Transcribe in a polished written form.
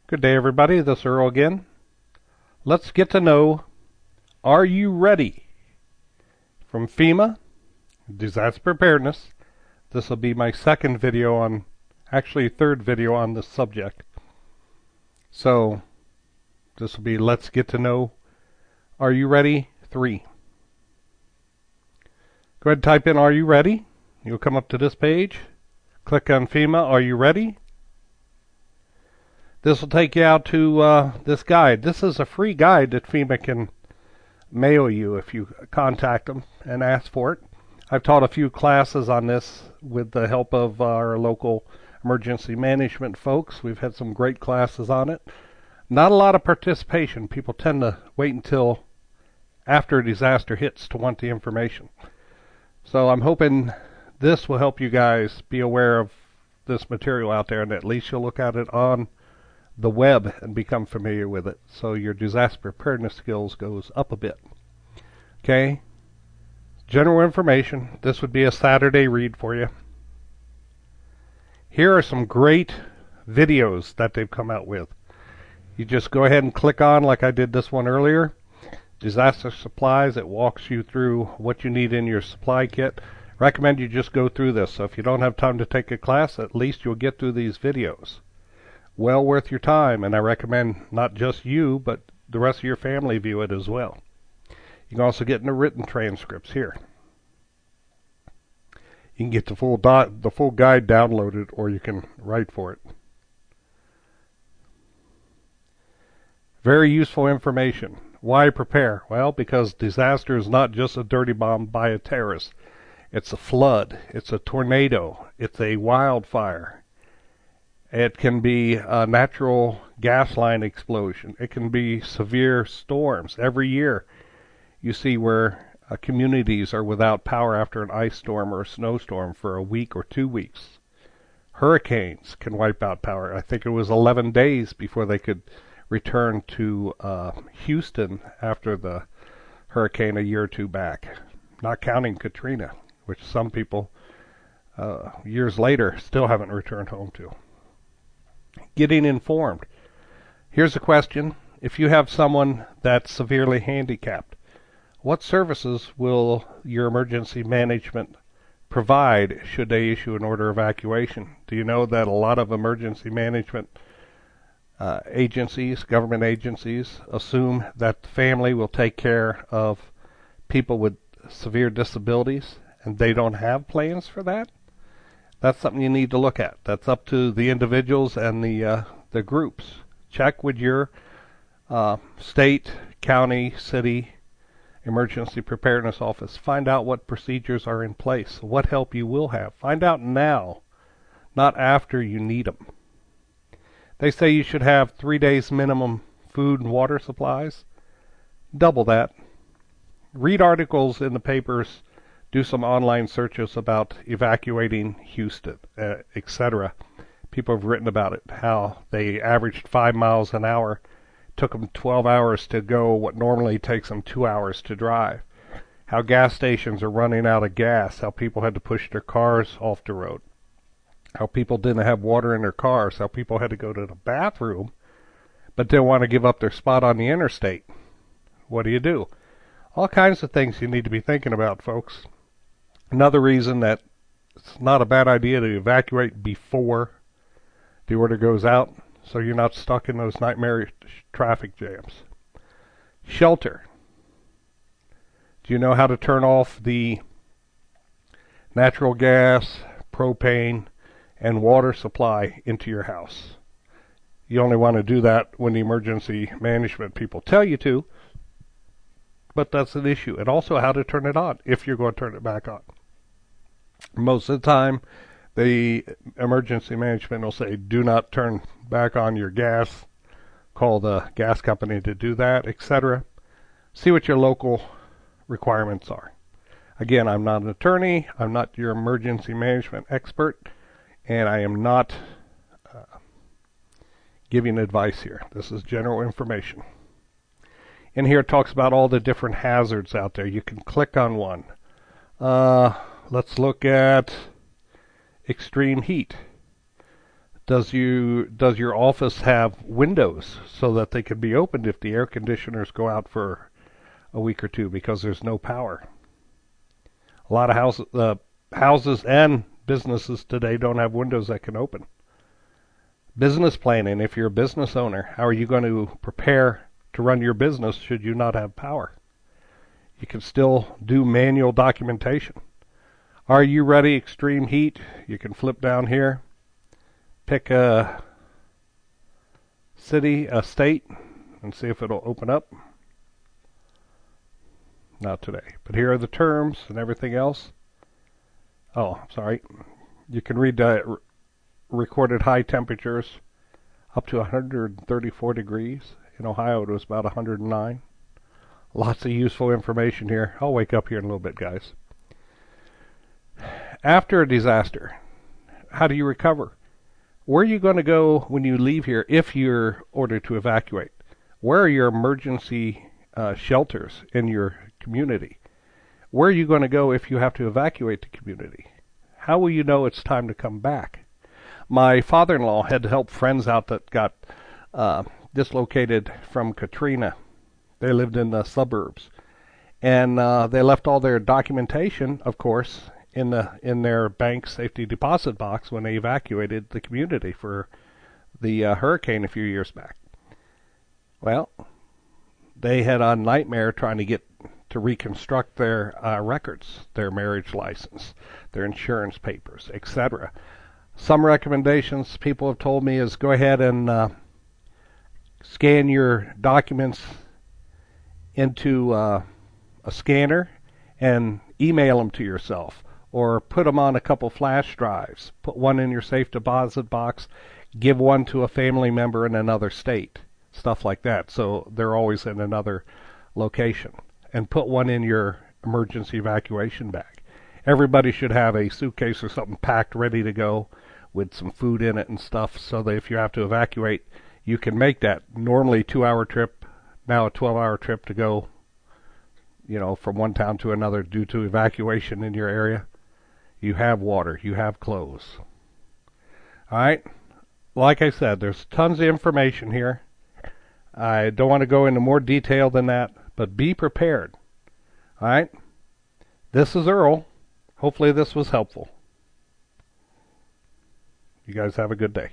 Good day, everybody. This is Earl again. Let's get to know, are you ready? From FEMA, Disaster Preparedness. This will be my second video on, actually third video on this subject. So, this will be Let's Get to Know, Are You Ready? 3. Go ahead and type in, Are you ready? You'll come up to this page. Click on FEMA, Are you ready? This will take you out to this guide. This is a free guide that FEMA can mail you if you contact them and ask for it. I've taught a few classes on this with the help of our local emergency management folks. We've had some great classes on it. Not a lot of participation. People tend to wait until after a disaster hits to want the information. So I'm hoping this will help you guys be aware of this material out there, and at least you'll look at it on the web and become familiar with it, so your disaster preparedness skills goes up a bit. Okay, general information. This would be a Saturday read for you. Here are some great videos that they've come out with. You just go ahead and click on, like I did this one earlier, disaster supplies. It walks you through what you need in your supply kit. Recommend you just go through this, so if you don't have time to take a class, at least you'll get through these videos. Well worth your time, and I recommend not just you, but the rest of your family view it as well. You can also get in the written transcripts here. You can get the full guide downloaded, or you can write for it. Very useful information. Why prepare? Well, because disaster is not just a dirty bomb by a terrorist. It's a flood. It's a tornado. It's a wildfire. It can be a natural gas line explosion. It can be severe storms. Every year you see where communities are without power after an ice storm or a snowstorm for a week or 2 weeks. Hurricanes can wipe out power. I think it was 11 days before they could return to Houston after the hurricane a year or two back, not counting Katrina, which some people years later still haven't returned home to. Getting informed. Here's a question. If you have someone that's severely handicapped, what services will your emergency management provide should they issue an order of evacuation? Do you know that a lot of emergency management agencies, government agencies, assume that the family will take care of people with severe disabilities, and they don't have plans for that? That's something you need to look at. That's up to the individuals and the groups. Check with your state, county, city emergency preparedness office. Find out what procedures are in place, what help you will have. Find out now, not after you need them. They say you should have 3 days minimum food and water supplies. Double that. Read articles in the papers. Do some online searches about evacuating Houston, etc. People have written about it, how they averaged 5 miles an hour. Took them 12 hours to go what normally takes them 2 hours to drive. How gas stations are running out of gas. How people had to push their cars off the road. How people didn't have water in their cars. How people had to go to the bathroom, but didn't want to give up their spot on the interstate. What do? All kinds of things you need to be thinking about, folks. Another reason that it's not a bad idea to evacuate before the order goes out, so you're not stuck in those nightmare traffic jams. Shelter. Do you know how to turn off the natural gas, propane, and water supply into your house? You only want to do that when the emergency management people tell you to, but that's an issue. And also how to turn it on, if you're going to turn it back on. Most of the time, the emergency management will say, do not turn back on your gas. Call the gas company to do that, etc. See what your local requirements are. Again, I'm not an attorney. I'm not your emergency management expert. And I am not giving advice here. This is general information. In here it talks about all the different hazards out there. You can click on one. Let's look at extreme heat. Does your office have windows so that they can be opened if the air conditioners go out for a week or two because there's no power? A lot of houses and businesses today don't have windows that can open. Business planning, if you're a business owner, how are you going to prepare to run your business should you not have power? You can still do manual documentation. Are you ready? Extreme heat. You can flip down here, pick a city, a state, and see if it'll open up. Not today. But here are the terms and everything else. Oh, sorry. You can read the recorded high temperatures up to 134 degrees. In Ohio, it was about 109. Lots of useful information here. I'll wake up here in a little bit, guys. After a disaster, how do you recover? Where are you going to go when you leave here if you're ordered to evacuate? Where are your emergency shelters in your community? Where are you going to go if you have to evacuate the community? How will you know it's time to come back? My father-in-law had to help friends out that got dislocated from Katrina. They lived in the suburbs, and they left all their documentation, of course, in their bank safety deposit box when they evacuated the community for the hurricane a few years back. Well, they had a nightmare trying to get to reconstruct their records, their marriage license, their insurance papers, etc. Some recommendations people have told me is go ahead and scan your documents into a scanner and email them to yourself, or put them on a couple flash drives. Put one in your safe deposit box, give one to a family member in another state, stuff like that, so they're always in another location. And put one in your emergency evacuation bag. Everybody should have a suitcase or something packed ready to go with some food in it and stuff, so that if you have to evacuate, you can make that normally 2-hour trip, now a 12-hour trip to go, from one town to another due to evacuation in your area. You have water, you have clothes. All right, like I said, there's tons of information here. I don't want to go into more detail than that, but be prepared. All right, this is Earl. Hopefully this was helpful. You guys have a good day.